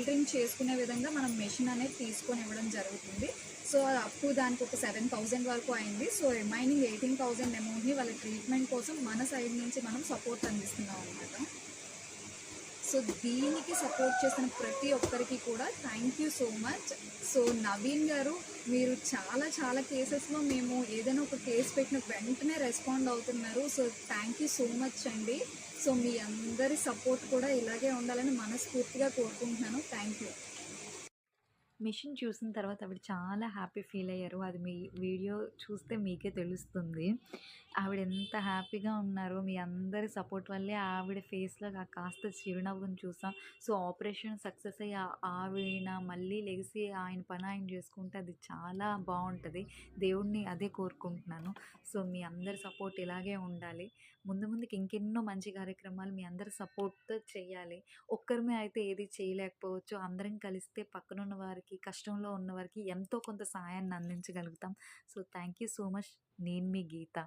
Tailoring చేసుకునే విధంగా మనం మెషిన్ అనేది తీసుకొని ఇవ్వడం జరుగుతుంది. సో అప్ టు దానికి ఒక 7,000 వరకు అయింది. సో రిమైనింగ్ 18,000 అమౌంట్ని వాళ్ళ ట్రీట్మెంట్ కోసం మన సైడ్ నుంచి మనం సపోర్ట్ అందిస్తున్నాం అనమాట. సో దీనికి సపోర్ట్ చేసిన ప్రతి ఒక్కరికి కూడా thank you so much. So Naveen గారు, మీరు చాలా చాలా కేసెస్లో మేము ఏదైనా ఒక కేసు పెట్టిన వెంటనే రెస్పాండ్ అవుతున్నారు. So thank you so much అండి. సో మీ అందరి సపోర్ట్ కూడా ఇలాగే ఉండాలని మనస్ఫూర్తిగా కోరుకుంటున్నాను. Thank you. మిషన్ చూసిన తర్వాత ఆవిడ చాలా హ్యాపీ ఫీల్ అయ్యారు. అది మీ వీడియో చూస్తే మీకే తెలుస్తుంది. ఆవిడ ఎంత హ్యాపీగా ఉన్నారో మీ అందరి సపోర్ట్ వల్లే ఆవిడ ఫేస్‌లో కాస్త చిరునవ్వుని చూసాం. సో, ఆపరేషన్ సక్సెస్ అయ్యి ఆవిడ మళ్ళీ లెగిసి ఆయన పని ఆయన చేసుకుంటే అది చాలా బావుంటది. దేవుడిని అదే కోరుకుంటున్నాను. సో, మీ అందరి సపోర్ట్ ఇలాగే ఉండాలి. ముందు ముందుకు ఇంకెన్నో మంచి కార్యక్రమాలు మీ అందరి సపోర్ట్‌తో చేయాలి. ఒక్కరమే అయితే ఏది చేయలేకపోవచ్చు. అందరం కలిస్తే పక్కనున్న వారికి, కష్టంలో ఉన్నవారికి ఎంతో కొంత సహాయాన్ని అందించగలుగుతాం. So, thank you so much. నేను మీ గీత.